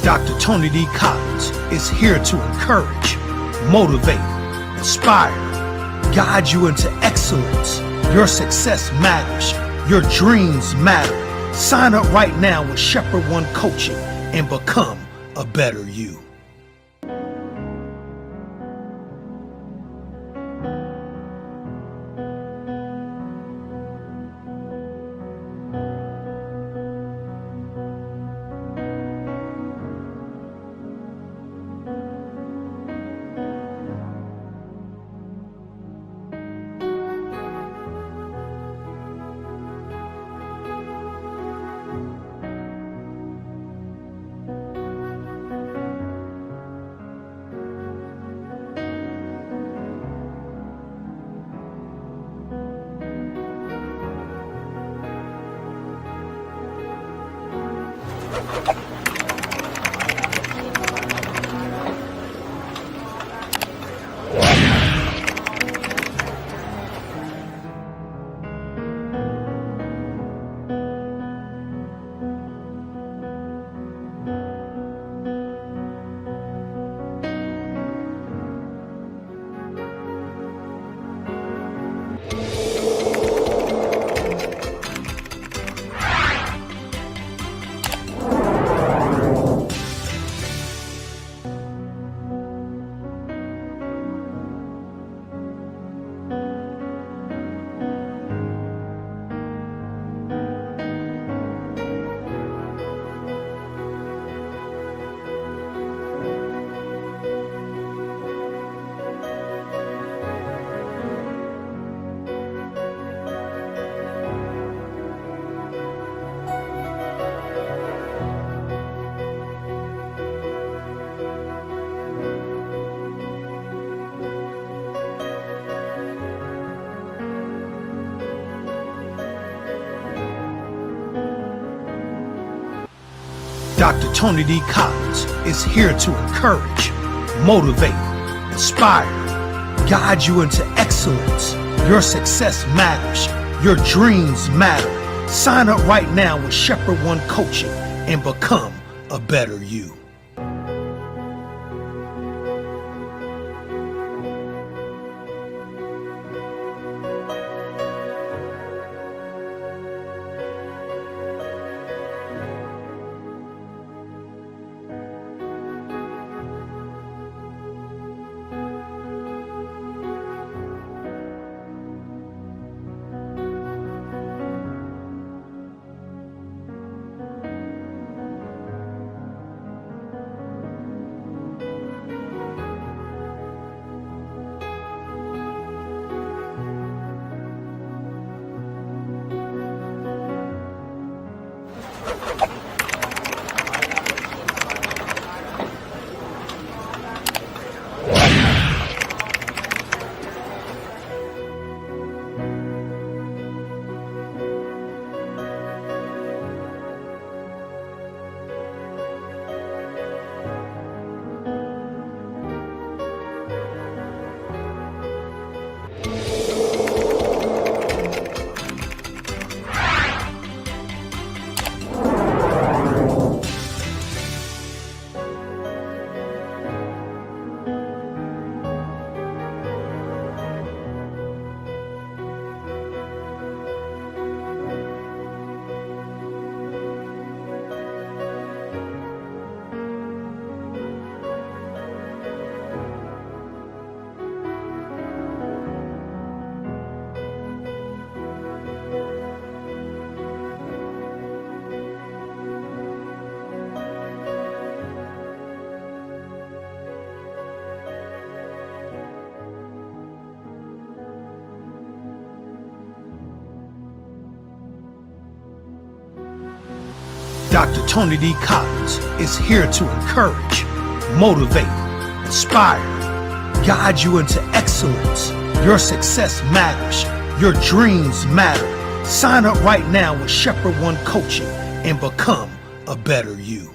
Dr. Tony D. Collins is here to encourage, motivate, inspire, guide you into excellence. Your success matters. Your dreams matter. Sign up right now with Shepherd One Coaching and become a better you. Dr. Tony D. Collins is here to encourage, motivate, inspire, guide you into excellence. Your success matters. Your dreams matter. Sign up right now with Shepherd One Coaching and become a better you. Dr. Tony D. Collins is here to encourage, motivate, inspire, guide you into excellence. Your success matters. Your dreams matter. Sign up right now with Shepherd One Coaching and become a better you.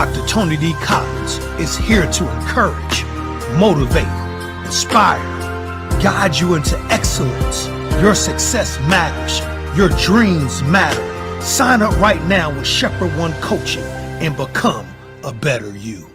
Dr. Tony D. Collins is here to encourage, motivate, inspire, guide you into excellence. Your success matters. Your dreams matter. Sign up right now with Shepherd One Coaching and become a better you.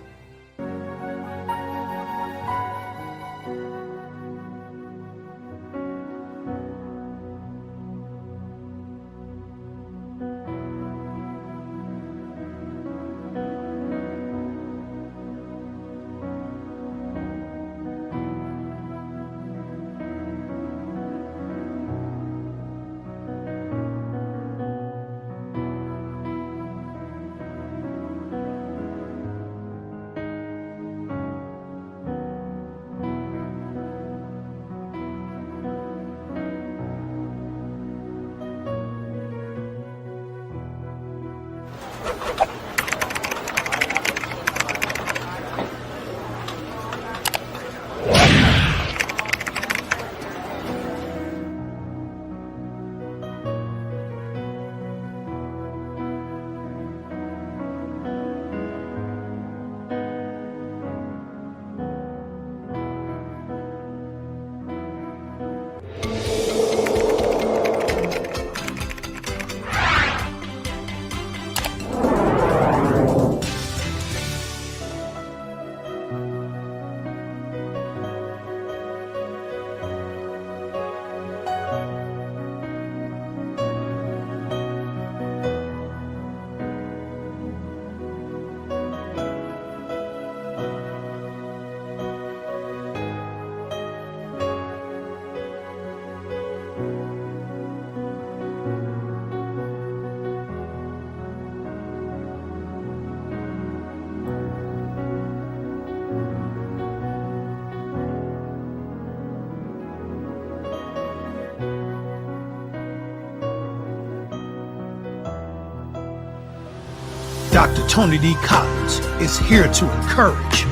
Dr. Tony D. Collins is here to encourage,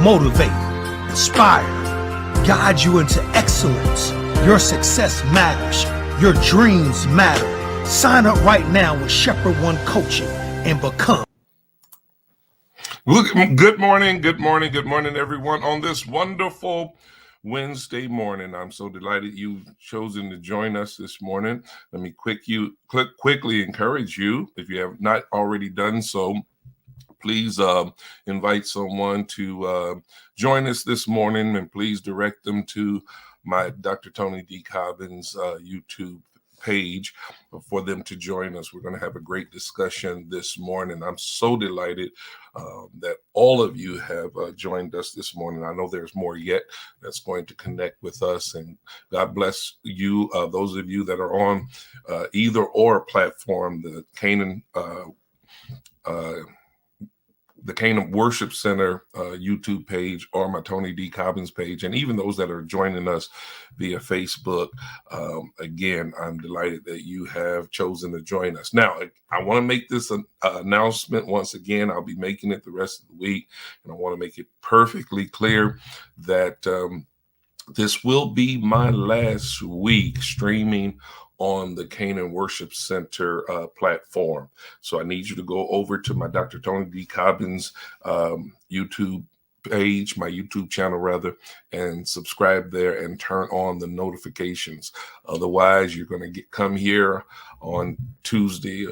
motivate, inspire, guide you into excellence. Your success matters. Your dreams matter. Sign up right now with Shepherd One Coaching and become. Good morning, everyone. On this wonderful Wednesday morning, I'm so delighted you've chosen to join us this morning. Let me quickly encourage you, if you have not already done so, please invite someone to join us this morning, and please direct them to my Dr. Tony D. Collins YouTube page for them to join us. We're going to have a great discussion this morning. I'm so delighted that all of you have joined us this morning. I know there's more yet that's going to connect with us, and God bless you, those of you that are on either or platform, the Canaan Worship Center YouTube page or my Tony D. Collins page, and even those that are joining us via Facebook. Again, I'm delighted that you have chosen to join us. Now, I want to make this announcement once again. I'll be making it the rest of the week, and I want to make it perfectly clear that this will be my last week streaming on the Canaan Worship Center platform. So I need you to go over to my Dr. Tony D. Collins YouTube page, my YouTube channel rather, and subscribe there and turn on the notifications. Otherwise, you're going to come here on Tuesday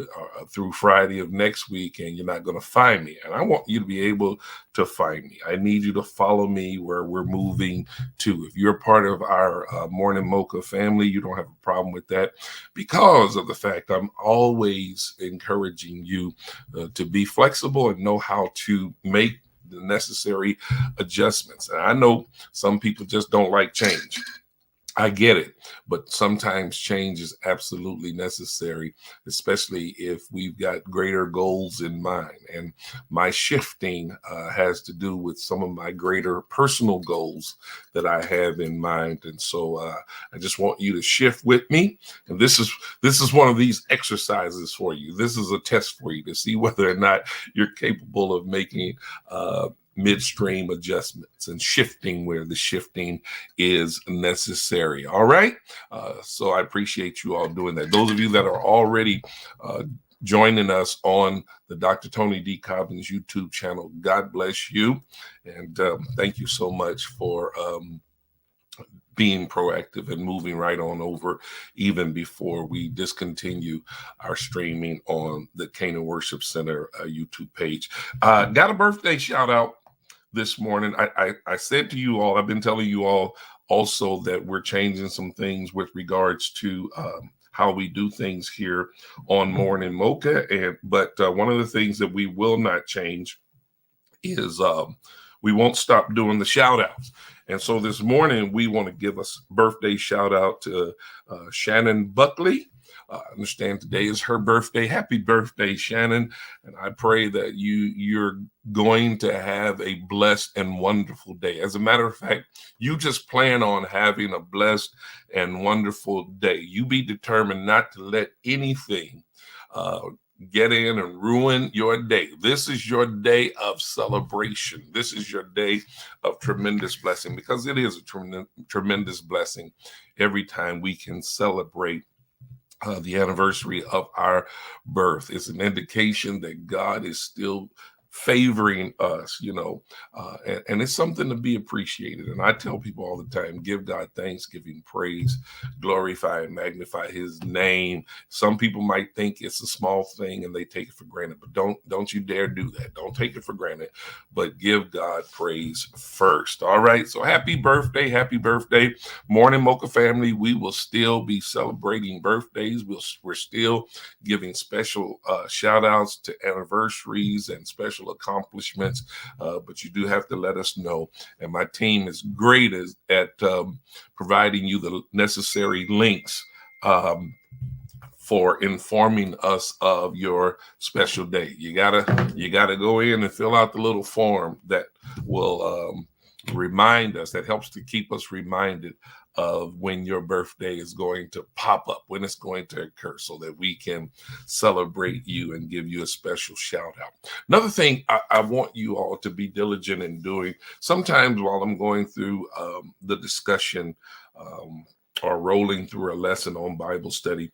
through Friday of next week, and you're not going to find me. And I want you to be able to find me. I need you to follow me where we're moving to. If you're part of our Morning Mocha family, you don't have a problem with that, because of the fact I'm always encouraging you to be flexible and know how to make the necessary adjustments. And I know some people just don't like change. I get it, but sometimes change is absolutely necessary, especially if we've got greater goals in mind. And my shifting has to do with some of my greater personal goals that I have in mind. And so I just want you to shift with me. And this is one of these exercises for you. This is a test for you to see whether or not you're capable of making midstream adjustments and shifting where the shifting is necessary. All right. So I appreciate you all doing that. Those of you that are already joining us on the Dr. Tony D. Cobbins YouTube channel. God bless you. And thank you so much for being proactive and moving right on over, even before we discontinue our streaming on the Canaan Worship Center YouTube page. Got a birthday shout out this morning. I said to you all, I've been telling you all also that we're changing some things with regards to how we do things here on Morning Mocha. But one of the things that we will not change is we won't stop doing the shout outs. And so this morning, we want to give a birthday shout out to Shannon Buckley. I understand today is her birthday. Happy birthday, Shannon. And I pray that you're going to have a blessed and wonderful day. As a matter of fact, you just plan on having a blessed and wonderful day. You be determined not to let anything get in and ruin your day. This is your day of celebration. This is your day of tremendous blessing, because it is a tremendous blessing every time we can celebrate the anniversary of our birth. It's an indication that God is still favoring us, and it's something to be appreciated. And I tell people all the time, give God thanks, give him praise, glorify and magnify his name. Some people might think it's a small thing and they take it for granted, but don't you dare do that. Don't take it for granted, but give God praise first. All right. So happy birthday. Morning Mocha family. We will still be celebrating birthdays. We're still giving special shout outs to anniversaries and special accomplishments, but you do have to let us know. And my team is great at providing you the necessary links for informing us of your special day. You gotta go in and fill out the little form that will remind us, that helps to keep us reminded of when your birthday is going to pop up, when it's going to occur, so that we can celebrate you and give you a special shout out. Another thing I want you all to be diligent in doing, sometimes while I'm going through the discussion or rolling through a lesson on Bible study,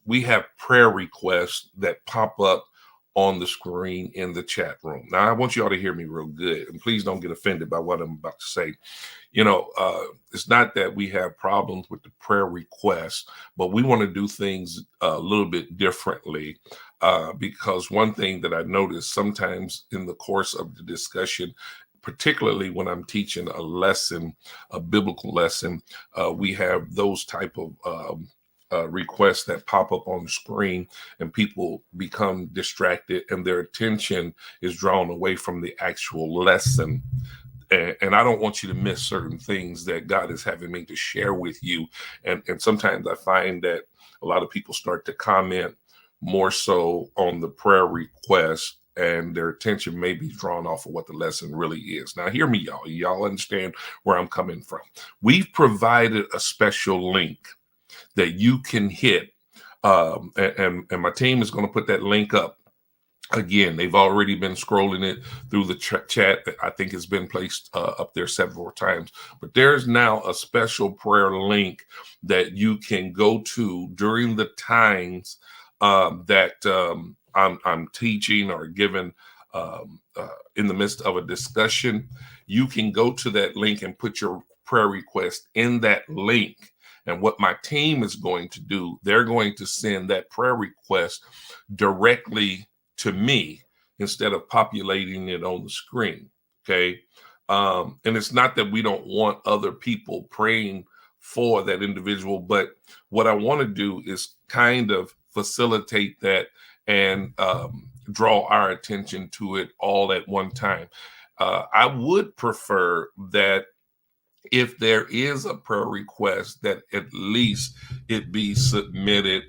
we have prayer requests that pop up on the screen in the chat room. Now, I want you all to hear me real good, and please don't get offended by what I'm about to say. It's not that we have problems with the prayer requests, but we want to do things a little bit differently, because one thing that I noticed sometimes in the course of the discussion, particularly when I'm teaching a lesson, a biblical lesson, we have those type of requests that pop up on the screen, and people become distracted and their attention is drawn away from the actual lesson. And I don't want you to miss certain things that God is having me to share with you. And sometimes I find that a lot of people start to comment more so on the prayer request, and their attention may be drawn off of what the lesson really is. Now, hear me, y'all. Y'all understand where I'm coming from. We've provided a special link that you can hit, and my team is going to put that link up. Again, they've already been scrolling it through the chat. I think it's been placed up there several times. But there's now a special prayer link that you can go to during the times that I'm teaching or giving in the midst of a discussion. You can go to that link and put your prayer request in that link. And what my team is going to do, they're going to send that prayer request directly to me instead of populating it on the screen. Okay. And it's not that we don't want other people praying for that individual, but what I want to do is kind of facilitate that and draw our attention to it all at one time. I would prefer that if there is a prayer request, that at least it be submitted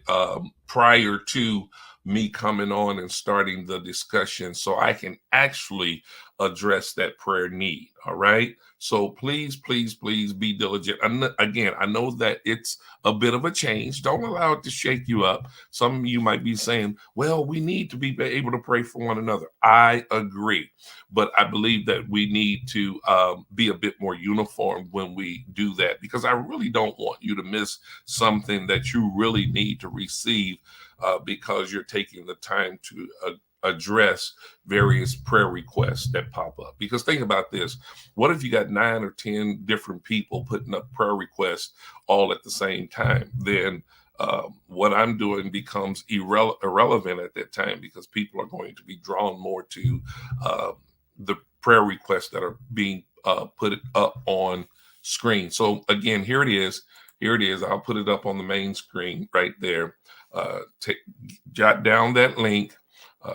prior to me coming on and starting the discussion, so I can actually address that prayer need. All right. So please, please, please be diligent. Again, I know that it's a bit of a change. Don't allow it to shake you up. Some of you might be saying, well, we need to be able to pray for one another. I agree. But I believe that we need to be a bit more uniform when we do that, because I really don't want you to miss something that you really need to receive because you're taking the time to address various prayer requests that pop up. Because think about this. What if you got 9 or 10 different people putting up prayer requests all at the same time? Then what I'm doing becomes irrelevant at that time, because people are going to be drawn more to the prayer requests that are being put up on screen. So again, here it is. Here it is. I'll put it up on the main screen right there. Jot down that link.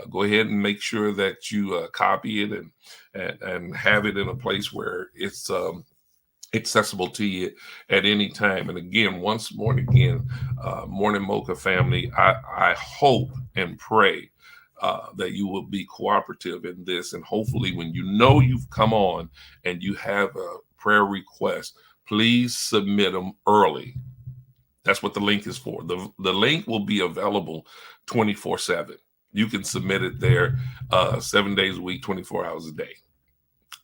Go ahead and make sure that you copy it and have it in a place where it's accessible to you at any time. And again, once more and again, Morning Mocha family, I hope and pray that you will be cooperative in this. And hopefully when you know you've come on and you have a prayer request, please submit them early. That's what the link is for. The link will be available 24/7. You can submit it there 7 days a week, 24 hours a day.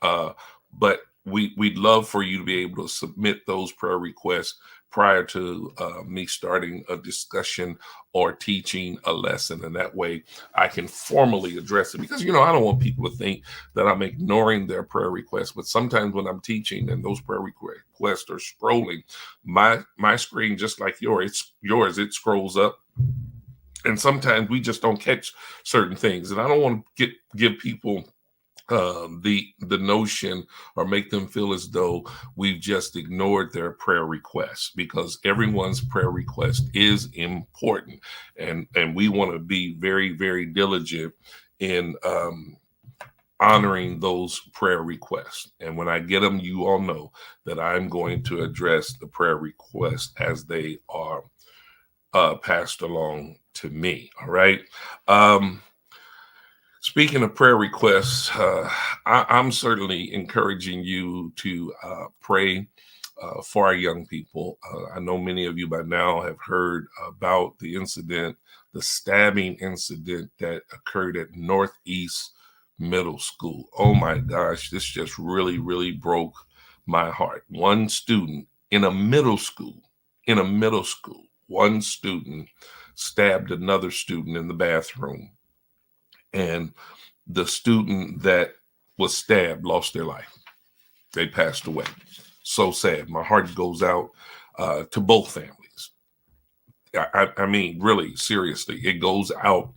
But we'd love for you to be able to submit those prayer requests prior to me starting a discussion or teaching a lesson. And that way I can formally address it, because, I don't want people to think that I'm ignoring their prayer requests. But sometimes when I'm teaching and those prayer requests are scrolling, my screen, just like yours, it scrolls up. And sometimes we just don't catch certain things. And I don't want to give people the notion or make them feel as though we've just ignored their prayer requests, because everyone's prayer request is important. And we want to be very, very diligent in honoring those prayer requests. And when I get them, you all know that I'm going to address the prayer requests as they are passed along to me. All right. Speaking of prayer requests, I'm certainly encouraging you to pray for our young people. I know many of you by now have heard about the incident, the stabbing incident that occurred at Northeast Middle School. Oh my gosh, this just really, really broke my heart. One student in a middle school, one student stabbed another student in the bathroom, and the student that was stabbed lost their life. They passed away. So sad. My heart goes out to both families. I mean, really, seriously, it goes out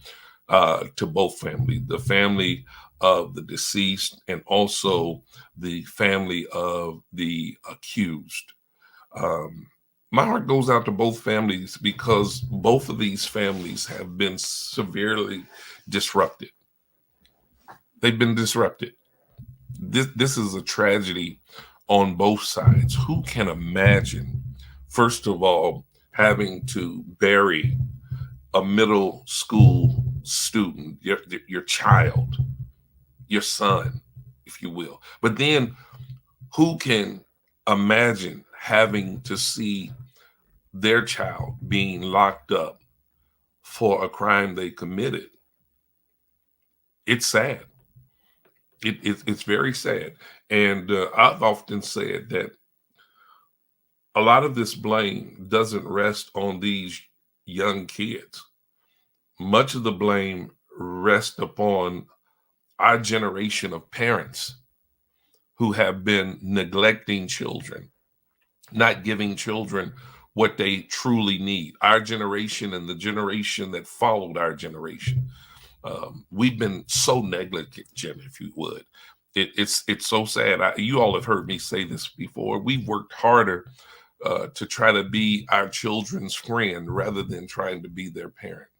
to both families, the family of the deceased and also the family of the accused. My heart goes out to both families, because both of these families have been severely disrupted. They've been disrupted. This is a tragedy on both sides. Who can imagine, first of all, having to bury a middle school student, your child, your son, if you will. But then who can imagine having to see their child being locked up for a crime they committed? It's sad. It's very sad. And I've often said that a lot of this blame doesn't rest on these young kids. Much of the blame rests upon our generation of parents who have been neglecting children, not giving children what they truly need. Our generation and the generation that followed our generation. We've been so negligent, if you would. It's so sad. You all have heard me say this before. We've worked harder to try to be our children's friend rather than trying to be their parent.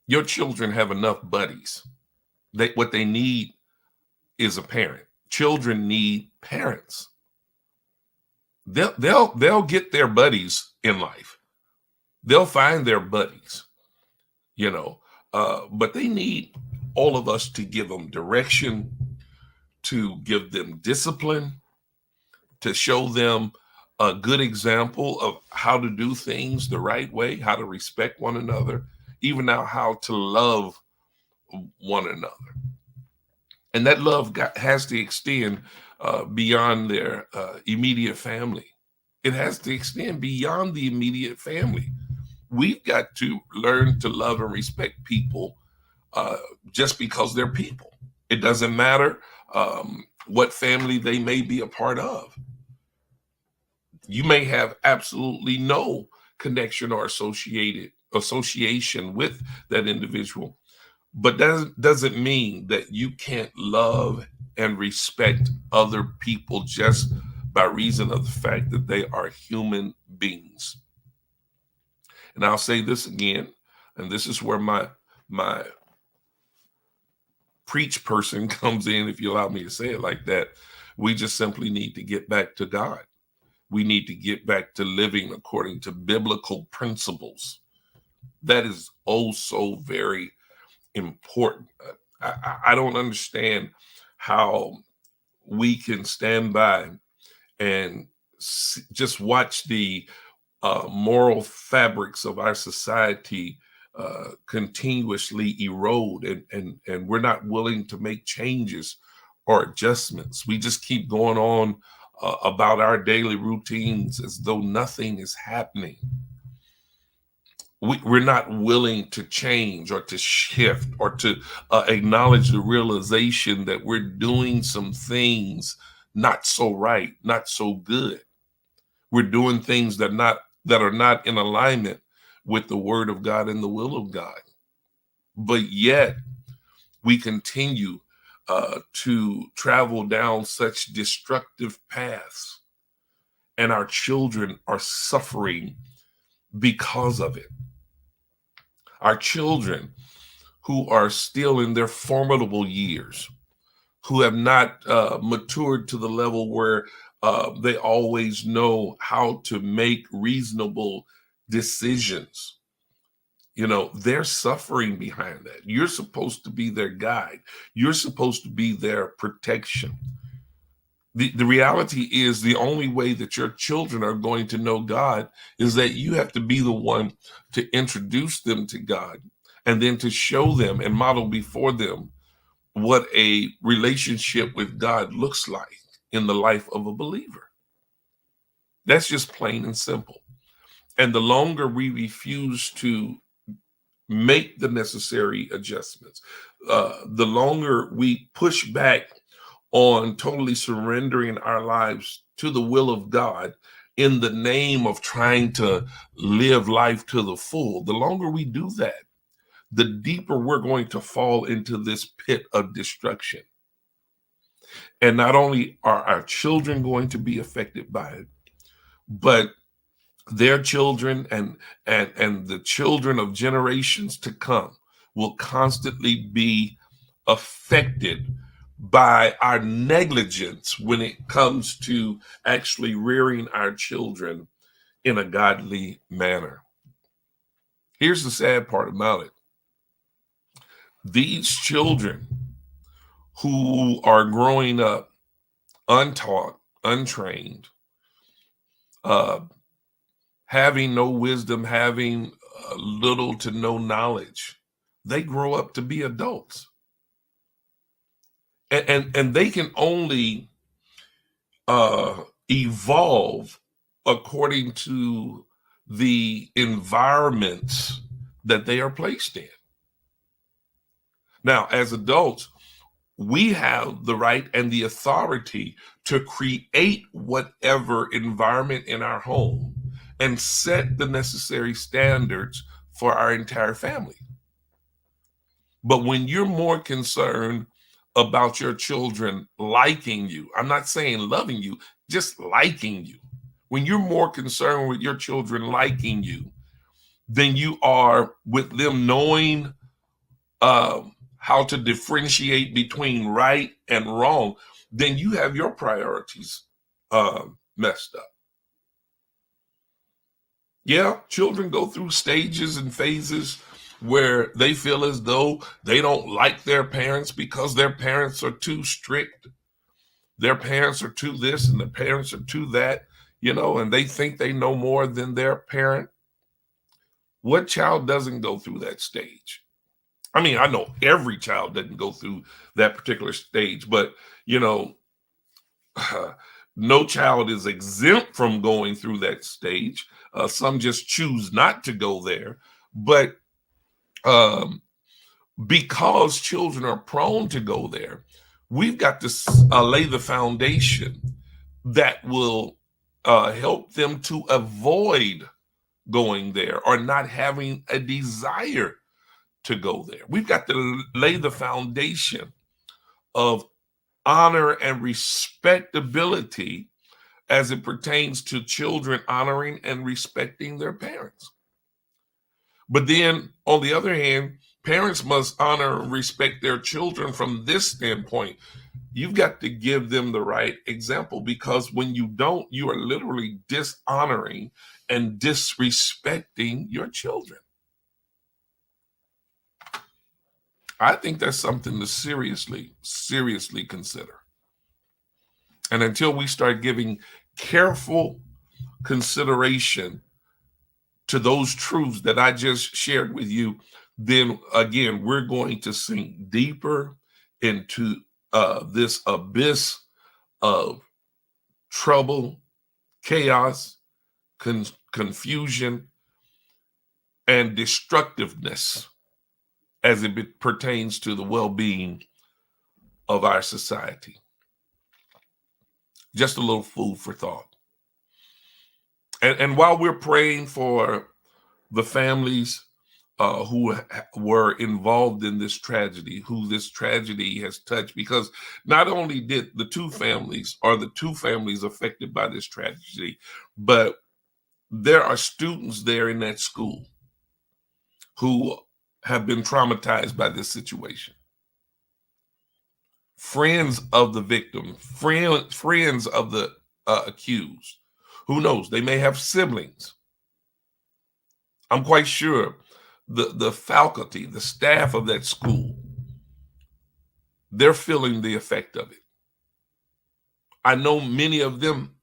Your children have enough buddies. What they need is a parent. Children need parents. They'll get their buddies in life. They'll find their buddies, but they need all of us to give them direction to give them discipline, to show them a good example of how to do things the right way, how to respect one another, even now how to love one another. And that love has to extend beyond their immediate family. It has to extend beyond the immediate family. We've got to learn to love and respect people just because they're people. It doesn't matter what family they may be a part of. You may have absolutely no connection or association with that individual, but that doesn't mean that you can't love and respect other people just by reason of the fact that they are human beings. And I'll say this again, and this is where my preach person comes in, if you allow me to say it like that. We just simply need to get back to God. We need to get back to living according to biblical principles. That is oh so very important. I don't understand how we can stand by and just watch the moral fabrics of our society continuously erode, and we're not willing to make changes or adjustments. We just keep going on about our daily routines as though nothing is happening. We're not willing to change or to shift or to acknowledge the realization that we're doing some things not so right, not so good. We're doing things that are not in alignment with the word of God and the will of God. But yet we continue to travel down such destructive paths, and our children are suffering because of it. Our children who are still in their formidable years, who have not matured to the level where they always know how to make reasonable decisions. You know, they're suffering behind that. You're supposed to be their guide. You're supposed to be their protection. The reality is the only way that your children are going to know God is that you have to be the one to introduce them to God, and then to show them and model before them what a relationship with God looks like in the life of a believer. That's just plain and simple. And the longer we refuse to make the necessary adjustments, the longer we push back on totally surrendering our lives to the will of God in the name of trying to live life to the full, the longer we do that, the deeper we're going to fall into this pit of destruction. And not only are our children going to be affected by it, but their children and the children of generations to come will constantly be affected by our negligence when it comes to actually rearing our children in a godly manner. Here's the sad part about it. These children who are growing up untaught, untrained, having no wisdom, having little to no knowledge, they grow up to be adults. And they can only evolve according to the environments that they are placed in. Now, as adults, we have the right and the authority to create whatever environment in our home and set the necessary standards for our entire family. But when you're more concerned about your children liking you, I'm not saying loving you, just liking you. When you're more concerned with your children liking you than you are with them knowing how to differentiate between right and wrong, then you have your priorities messed up. Yeah, children go through stages and phases where they feel as though they don't like their parents because their parents are too strict. their parents are to this and their parents are to that, and they think they know more than their parent. What child doesn't go through that stage? I mean, I know every child doesn't go through that particular stage, but no child is exempt from going through that stage. Some just choose not to go there. But because children are prone to go there, we've got to lay the foundation that will help them to avoid going there or not having a desire to go there. We've got to lay the foundation of honor and respectability as it pertains to children honoring and respecting their parents. But then, on the other hand, parents must honor and respect their children from this standpoint. You've got to give them the right example, because when you don't, you are literally dishonoring and disrespecting your children. I think that's something to seriously consider. And until we start giving careful consideration to those truths that I just shared with you, then again, we're going to sink deeper into this abyss of trouble, chaos, confusion, and destructiveness as it pertains to the well-being of our society. Just a little food for thought. And while we're praying for the families who were involved in this tragedy, who this tragedy has touched, because not only did the two families affected by this tragedy, but there are students there in that school who have been traumatized by this situation. Friends of the victim, friends of the accused. Who knows? They may have siblings. I'm quite sure the faculty, the staff of that school, they're feeling the effect of it. I know many of them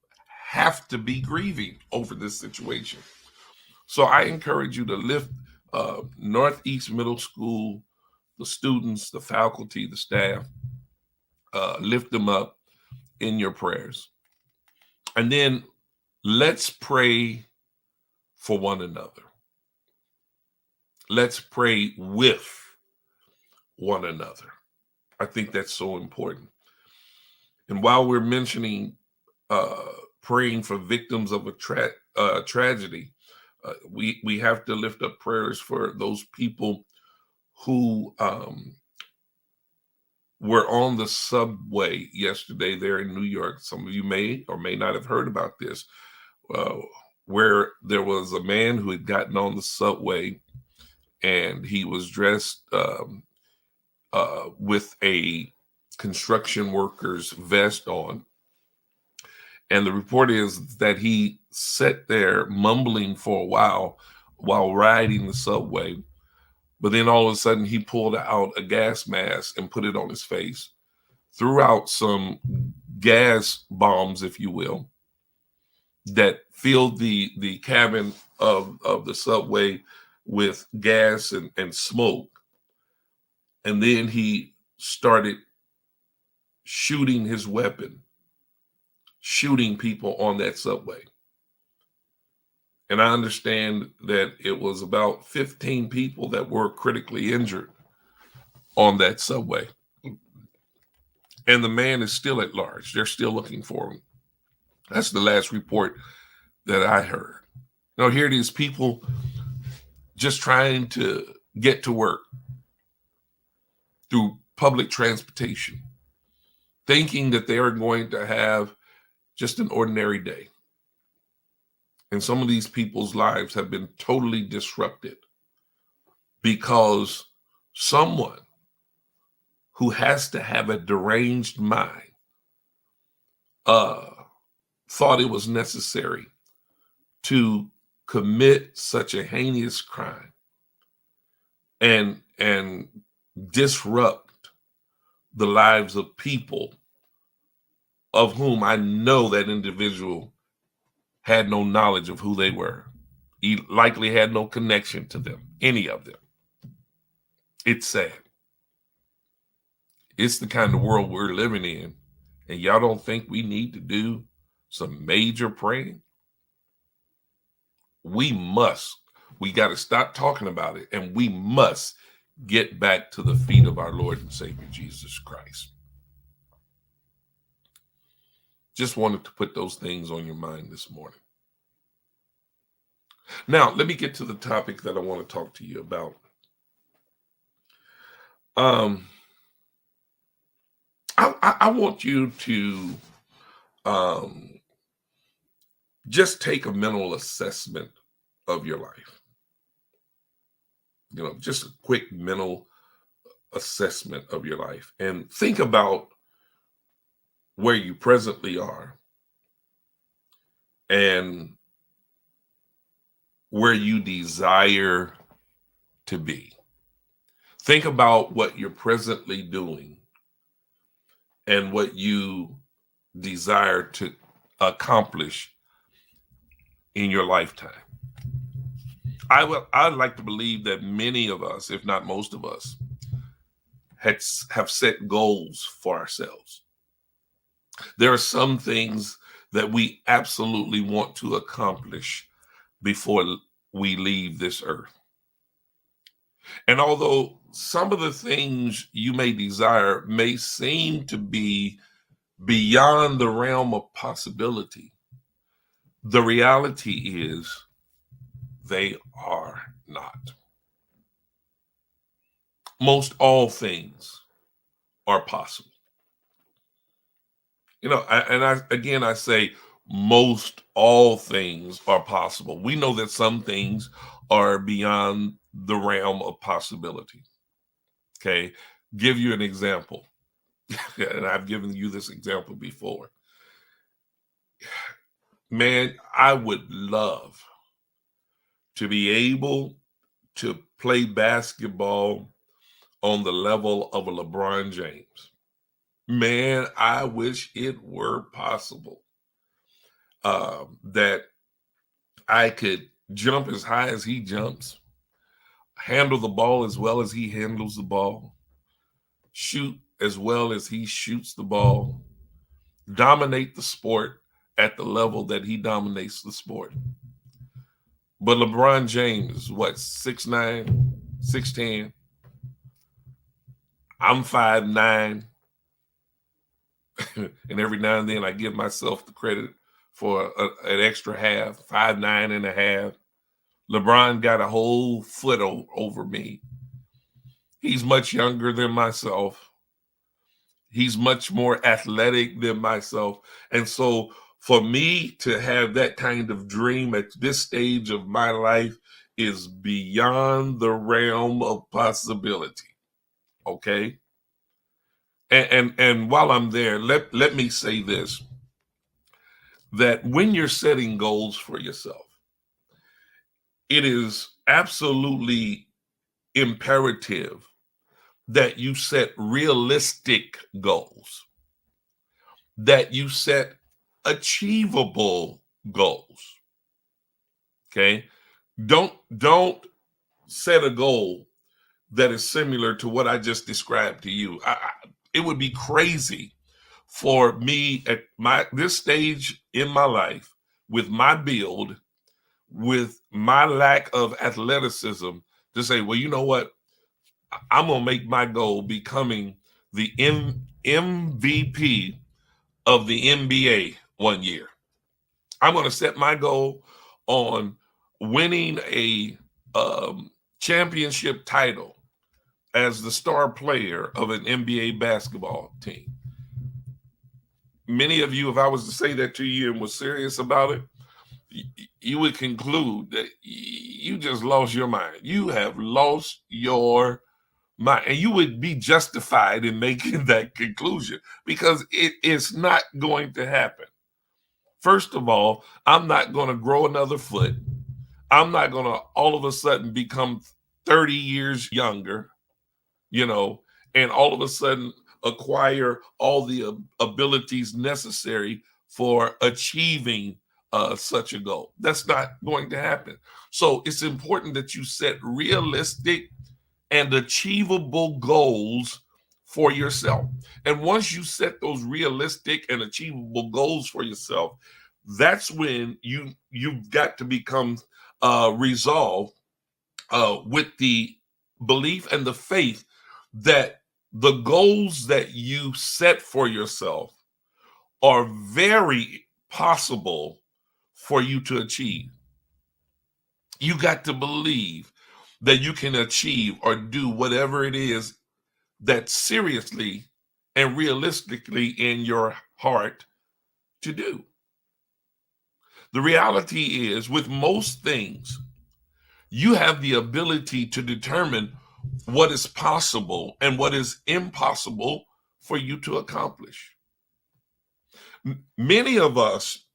have to be grieving over this situation. So I encourage you to lift Northeast Middle School, the students, the faculty, the staff, lift them up in your prayers. And then let's pray for one another. Let's pray with one another. I think that's so important. And while we're mentioning praying for victims of a tragedy, we have to lift up prayers for those people who were on the subway yesterday there in New York. Some of you may or may not have heard about this, where there was a man who had gotten on the subway and he was dressed with a construction worker's vest on. And the report is that he sat there mumbling for a while riding the subway. But then all of a sudden he pulled out a gas mask and put it on his face, threw out some gas bombs, if you will, that filled the cabin of the subway with gas and smoke. And then he started shooting his weapon, shooting people on that subway. And I understand that it was about 15 people that were critically injured on that subway. And the man is still at large. They're still looking for him. That's the last report that I heard. Now, here it is, people just trying to get to work through public transportation, thinking that they are going to have just an ordinary day. And some of these people's lives have been totally disrupted because someone who has to have a deranged mind thought it was necessary to commit such a heinous crime and disrupt the lives of people of whom I know that individual had no knowledge of who they were. He likely had no connection to them, any of them. It's sad. It's the kind of world we're living in. And y'all don't think we need to do some major praying? We must. We got to stop talking about it. And we must get back to the feet of our Lord and Savior, Jesus Christ. Just wanted to put those things on your mind this morning. Now, let me get to the topic that I want to talk to you about. I want you to just take a mental assessment of your life. You know, just a quick mental assessment of your life and think about where you presently are and where you desire to be. Think about what you're presently doing and what you desire to accomplish in your lifetime. I'd like to believe that many of us, if not most of us, have set goals for ourselves. There are some things that we absolutely want to accomplish before we leave this earth. And although some of the things you may desire may seem to be beyond the realm of possibility, the reality is they are not. Most all things are possible. You know, I say most all things are possible. We know that some things are beyond the realm of possibility. Okay, give you an example. And I've given you this example before. Man, I would love to be able to play basketball on the level of a LeBron James. Man, I wish it were possible that I could jump as high as he jumps, handle the ball as well as he handles the ball, shoot as well as he shoots the ball, dominate the sport at the level that he dominates the sport. But LeBron James, what, 6'9", 6'10"? I'm 5'9". And every now and then I give myself the credit for an extra half, 5'9.5". LeBron got a whole foot over me. He's much younger than myself. He's much more athletic than myself. And so for me to have that kind of dream at this stage of my life is beyond the realm of possibility. Okay? And while I'm there, let me say this, that when you're setting goals for yourself, it is absolutely imperative that you set realistic goals, that you set achievable goals. Okay? Don't set a goal that is similar to what I just described to you. It would be crazy for me at this stage in my life, with my build, with my lack of athleticism, to say, well, you know what? I'm going to make my goal becoming the MVP of the NBA one year. I'm going to set my goal on winning a championship title as the star player of an NBA basketball team. Many of you, if I was to say that to you and was serious about it, you would conclude that you just lost your mind. You have lost your mind, and you would be justified in making that conclusion because it is not going to happen. First of all, I'm not going to grow another foot. I'm not going to all of a sudden become 30 years younger, you know, and all of a sudden acquire all the abilities necessary for achieving such a goal. That's not going to happen. So it's important that you set realistic and achievable goals for yourself. And once you set those realistic and achievable goals for yourself, that's when you've got to become resolved with the belief and the faith that the goals that you set for yourself are very possible for you to achieve. You got to believe that you can achieve or do whatever it is that's seriously and realistically in your heart to do. The reality is, with most things, you have the ability to determine what is possible and what is impossible for you to accomplish. Many of us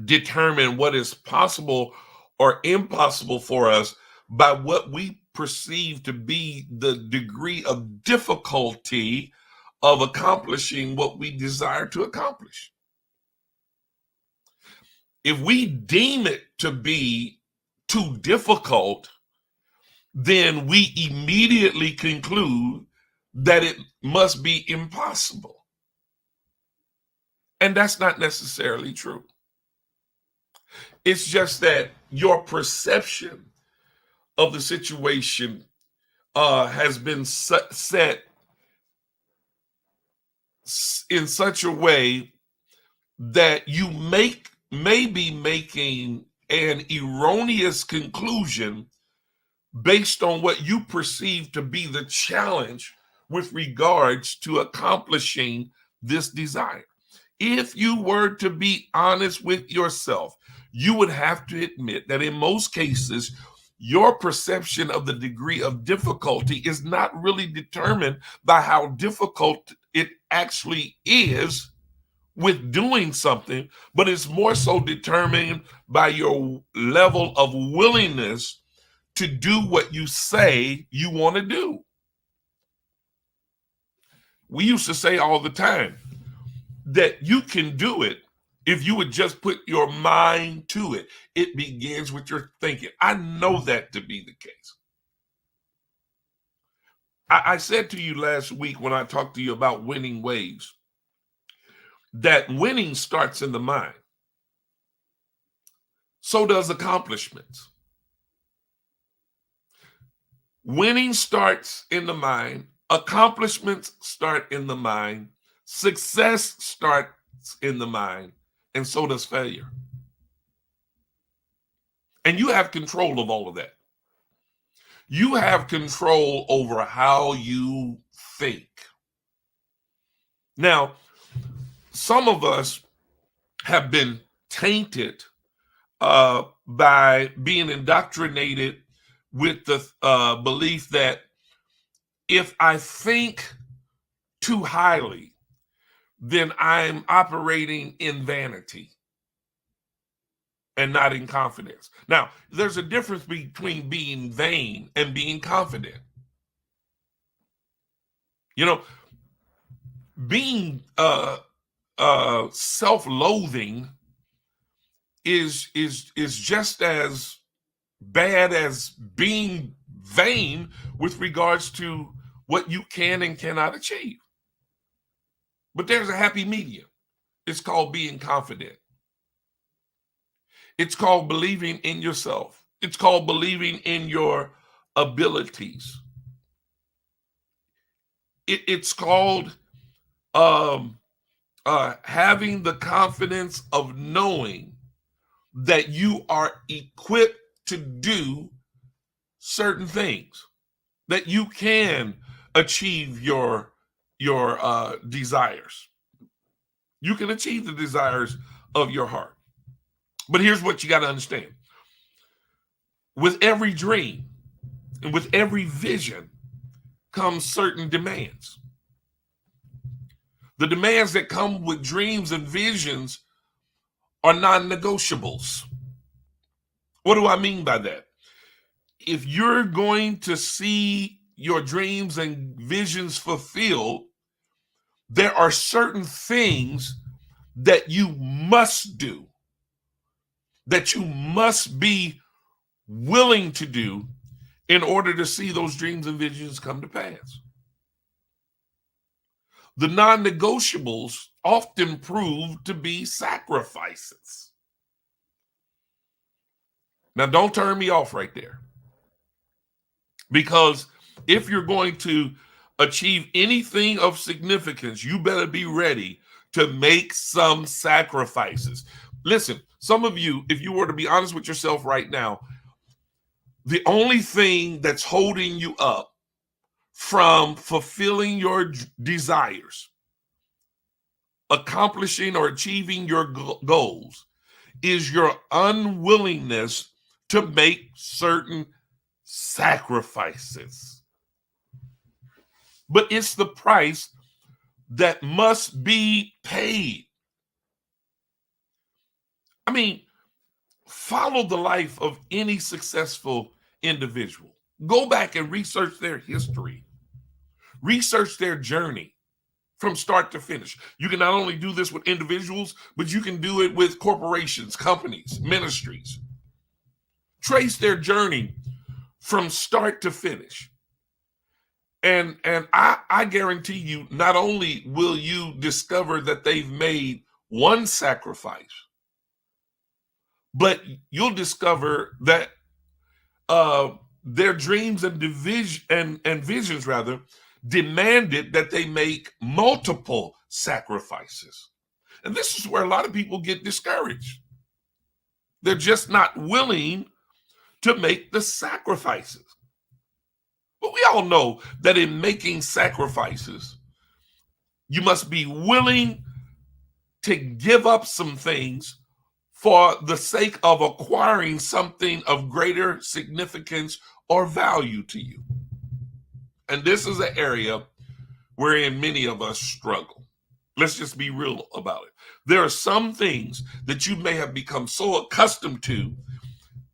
determine what is possible or impossible for us by what we perceive to be the degree of difficulty of accomplishing what we desire to accomplish. If we deem it to be too difficult, then we immediately conclude that it must be impossible. And that's not necessarily true. It's just that your perception of the situation has been set in such a way that you may be making an erroneous conclusion based on what you perceive to be the challenge with regards to accomplishing this desire. If you were to be honest with yourself, you would have to admit that in most cases, your perception of the degree of difficulty is not really determined by how difficult it actually is with doing something, but it's more so determined by your level of willingness to do what you say you want to do. We used to say all the time that you can do it if you would just put your mind to it. It begins with your thinking. I know that to be the case. I said to you last week when I talked to you about winning ways, that winning starts in the mind. So does accomplishments. Winning starts in the mind. Accomplishments start in the mind. Success starts in the mind. And so does failure. And you have control of all of that. You have control over how you think. Now, some of us have been tainted by being indoctrinated with the belief that if I think too highly, then I'm operating in vanity and not in confidence. Now, there's a difference between being vain and being confident. You know, being self-loathing is just as bad as being vain with regards to what you can and cannot achieve. But there's a happy medium. It's called being confident. It's called believing in yourself. It's called believing in your abilities. It's called having the confidence of knowing that you are equipped to do certain things, that you can achieve your desires. You can achieve the desires of your heart. But here's what you got to understand. With every dream and with every vision comes certain demands. The demands that come with dreams and visions are non-negotiables. What do I mean by that? If you're going to see your dreams and visions fulfilled, there are certain things that you must do, that you must be willing to do in order to see those dreams and visions come to pass. The non-negotiables often prove to be sacrifices. Now, don't turn me off right there. Because if you're going to achieve anything of significance, you better be ready to make some sacrifices. Listen, some of you, if you were to be honest with yourself right now, the only thing that's holding you up from fulfilling your desires, accomplishing or achieving your goals, is your unwillingness to make certain sacrifices. But it's the price that must be paid. I mean, follow the life of any successful individual. Go back and research their history. Research their journey from start to finish. You can not only do this with individuals, but you can do it with corporations, companies, ministries. Trace their journey from start to finish. And I guarantee you, not only will you discover that they've made one sacrifice, but you'll discover that their dreams and visions rather demanded that they make multiple sacrifices. And this is where a lot of people get discouraged. They're just not willing to make the sacrifices. But we all know that in making sacrifices, you must be willing to give up some things for the sake of acquiring something of greater significance or value to you. And this is an area wherein many of us struggle. Let's just be real about it. There are some things that you may have become so accustomed to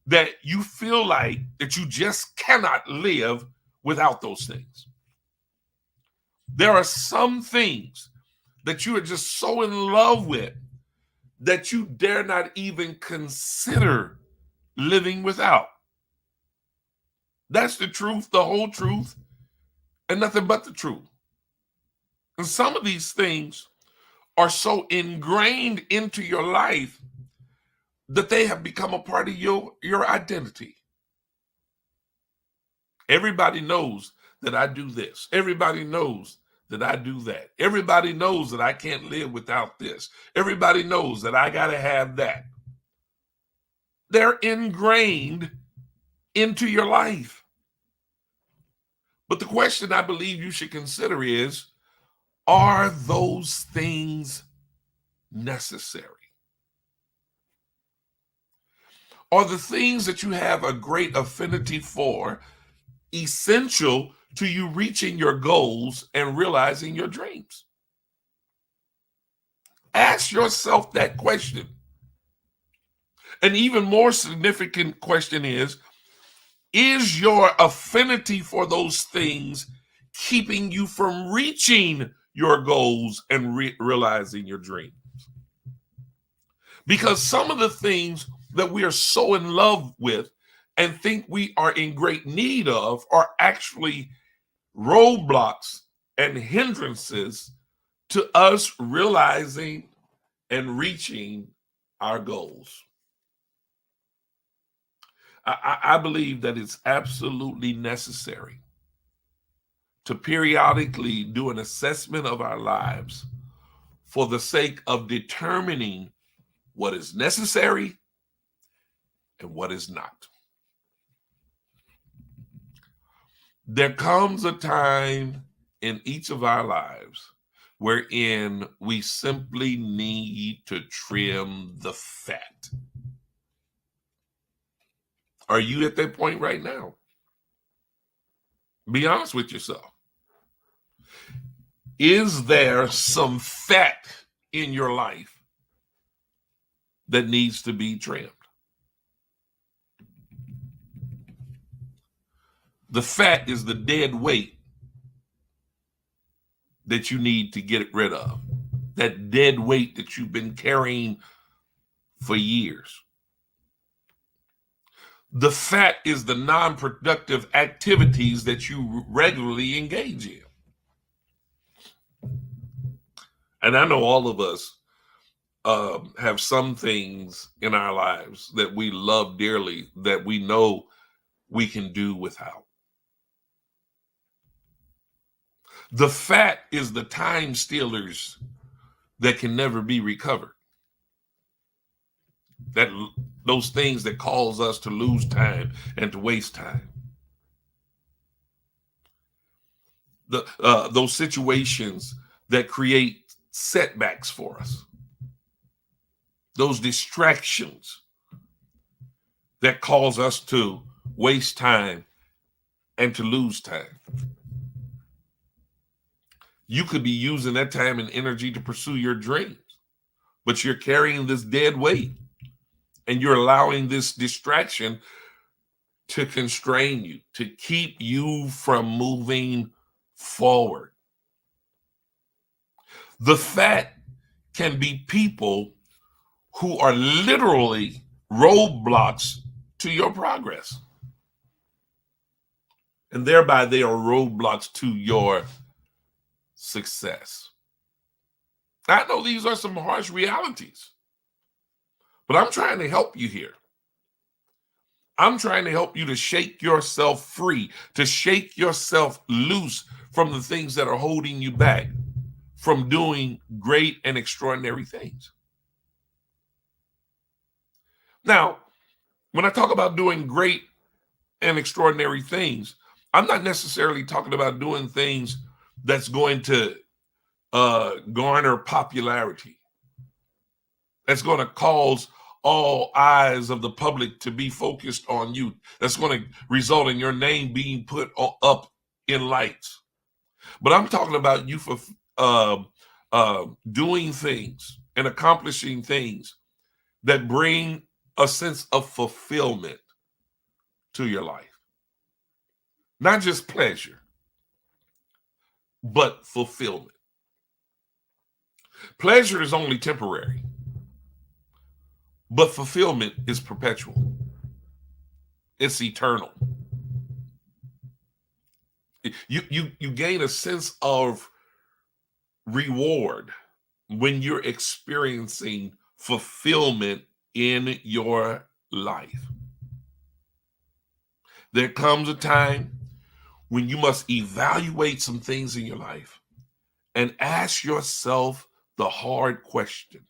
that you feel like that you just cannot live without those things. There are some things that you are just so in love with that you dare not even consider living without. That's the truth, the whole truth, and nothing but the truth. And some of these things are so ingrained into your life that they have become a part of your identity. Everybody knows that I do this. Everybody knows that I do that. Everybody knows that I can't live without this. Everybody knows that I got to have that. They're ingrained into your life. But the question I believe you should consider is, are those things necessary? Are the things that you have a great affinity for essential to you reaching your goals and realizing your dreams? Ask yourself that question. An even more significant question is your affinity for those things keeping you from reaching your goals and realizing your dreams? Because some of the things that we are so in love with and think we are in great need of are actually roadblocks and hindrances to us realizing and reaching our goals. I believe that it's absolutely necessary to periodically do an assessment of our lives for the sake of determining what is necessary and what is not. There comes a time in each of our lives wherein we simply need to trim the fat. Are you at that point right now? Be honest with yourself. Is there some fat in your life that needs to be trimmed? The fat is the dead weight that you need to get rid of, that dead weight that you've been carrying for years. The fat is the non-productive activities that you regularly engage in. And I know all of us have some things in our lives that we love dearly that we know we can do without. The fat is the time stealers that can never be recovered. Those things that cause us to lose time and to waste time. Those situations that create setbacks for us. Those distractions that cause us to waste time and to lose time. You could be using that time and energy to pursue your dreams, but you're carrying this dead weight and you're allowing this distraction to constrain you, to keep you from moving forward. The fat can be people who are literally roadblocks to your progress. And thereby they are roadblocks to your success. I know these are some harsh realities, but I'm trying to help you here. I'm trying to help you to shake yourself free, to shake yourself loose from the things that are holding you back from doing great and extraordinary things. Now, when I talk about doing great and extraordinary things, I'm not necessarily talking about doing things that's going to garner popularity. That's going to cause all eyes of the public to be focused on you. That's going to result in your name being put up in lights. But I'm talking about you for doing things and accomplishing things that bring a sense of fulfillment to your life. Not just pleasure, but fulfillment. Pleasure is only temporary, but fulfillment is perpetual. It's eternal. You gain a sense of reward when you're experiencing fulfillment in your life. There comes a time when you must evaluate some things in your life and ask yourself the hard question: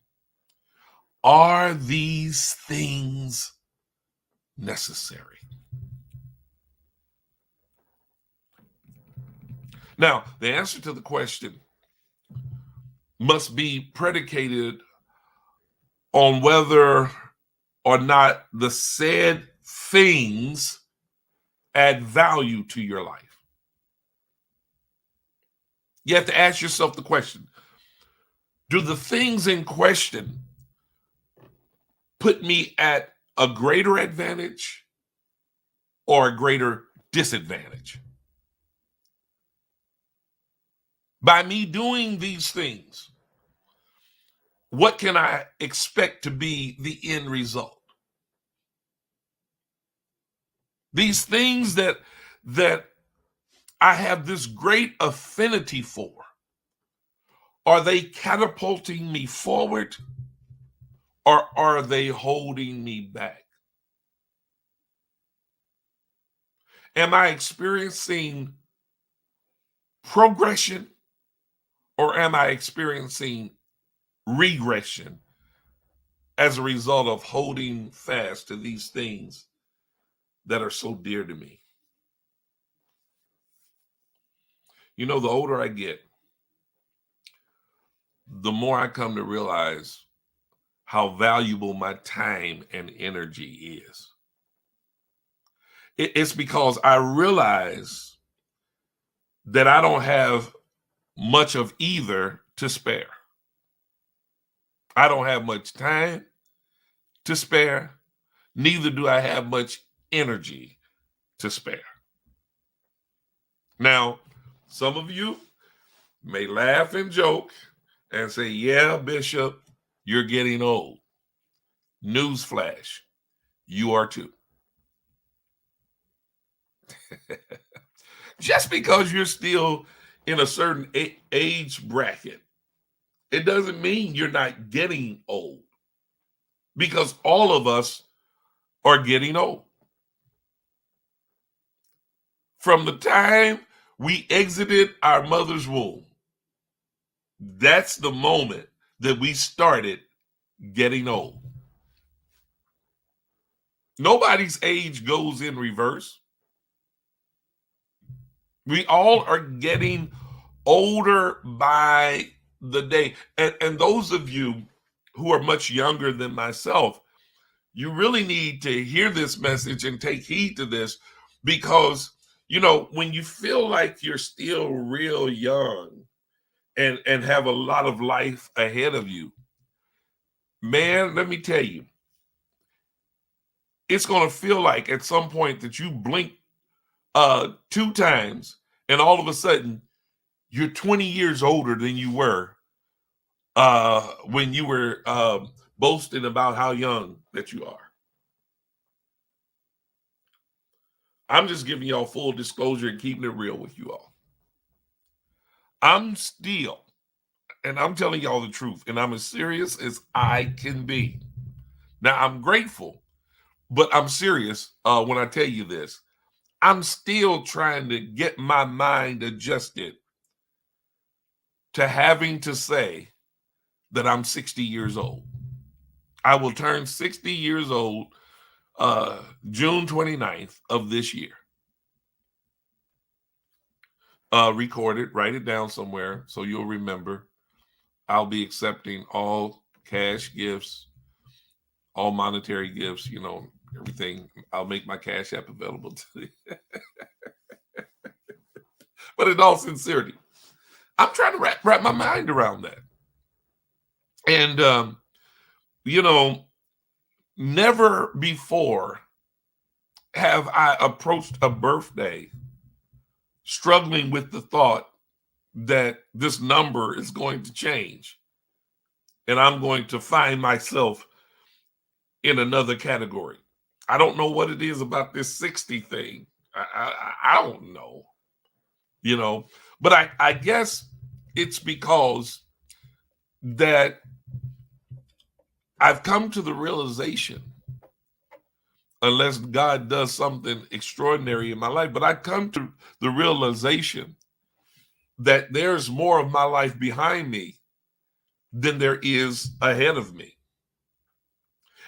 are these things necessary? Now, the answer to the question must be predicated on whether or not the said things add value to your life. You have to ask yourself the question: do the things in question put me at a greater advantage or a greater disadvantage? By me doing these things, what can I expect to be the end result? These things that I have this great affinity for, are they catapulting me forward or are they holding me back? Am I experiencing progression or am I experiencing regression as a result of holding fast to these things that are so dear to me? You know, the older I get, the more I come to realize how valuable my time and energy is. It's because I realize that I don't have much of either to spare. I don't have much time to spare, neither do I have much energy to spare. Now, some of you, may laugh and joke and say, yeah, Bishop, you're getting old. Newsflash, you are too. Just because you're still in a certain age bracket, it doesn't mean you're not getting old, because all of us are getting old. From the time we exited our mother's womb, that's the moment that we started getting old. Nobody's age goes in reverse. We all are getting older by the day. And those of you who are much younger than myself, you really need to hear this message and take heed to this, because, you know, when you feel like you're still real young and have a lot of life ahead of you, man, let me tell you, it's going to feel like at some point that you blink 2 times and all of a sudden you're 20 years older than you were when you were boasting about how young that you are. I'm just giving y'all full disclosure and keeping it real with you all. I'm still, and I'm telling y'all the truth, and I'm as serious as I can be. Now, I'm grateful, but I'm serious when I tell you this. I'm still trying to get my mind adjusted to having to say that I'm 60 years old. I will turn 60 years old June 29th of this year. Record it, write it down somewhere so you'll remember. I'll be accepting all cash gifts, all monetary gifts, you know, everything. I'll make my Cash App available to you. But in all sincerity, I'm trying to wrap my mind around that. And, you know, never before have I approached a birthday struggling with the thought that this number is going to change and I'm going to find myself in another category. I don't know what it is about this 60 thing. I don't know, you know, but I guess it's because that I've come to the realization, unless God does something extraordinary in my life, but I come to the realization that there's more of my life behind me than there is ahead of me.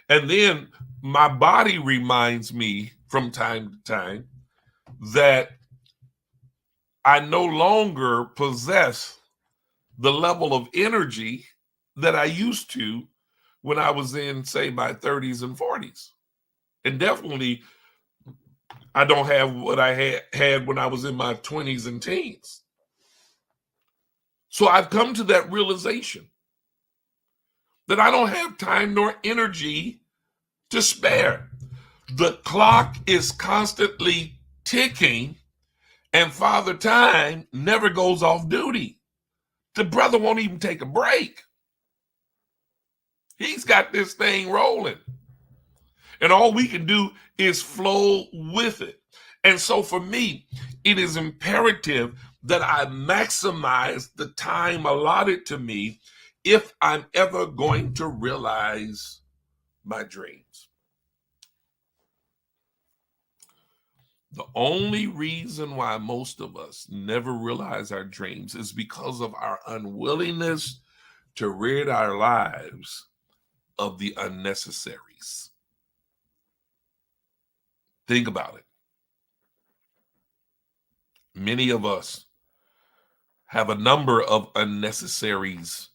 And then my body reminds me from time to time that I no longer possess the level of energy that I used to when I was in, say, my 30s and 40s. And definitely, I don't have what I had when I was in my 20s and teens. So I've come to that realization that I don't have time nor energy to spare. The clock is constantly ticking, and Father Time never goes off duty. The brother won't even take a break. He's got this thing rolling. And all we can do is flow with it. And so for me, it is imperative that I maximize the time allotted to me if I'm ever going to realize my dreams. The only reason why most of us never realize our dreams is because of our unwillingness to rid our lives of the unnecessaries. Think about it. Many of us have a number of unnecessaries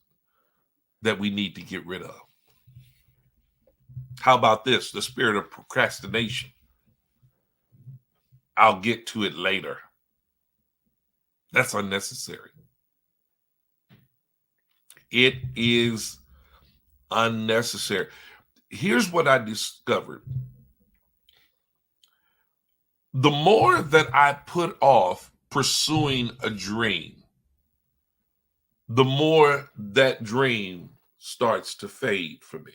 that we need to get rid of. How about this? The spirit of procrastination. I'll get to it later. That's unnecessary. It is unnecessary. Here's what I discovered. The more that I put off pursuing a dream, the more that dream starts to fade for me.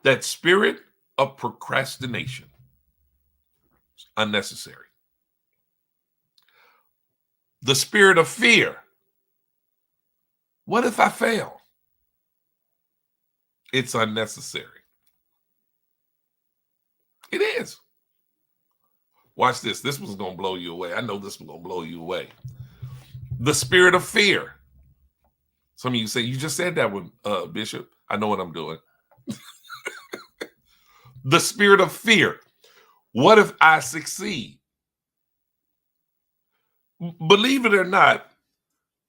That spirit of procrastination is unnecessary. The spirit of fear. What if I fail? It's unnecessary. It is. Watch this. This one's going to blow you away. I know this one's going to blow you away. The spirit of fear. Some of you say, you just said that one, Bishop. I know what I'm doing. The spirit of fear. What if I succeed? Believe it or not,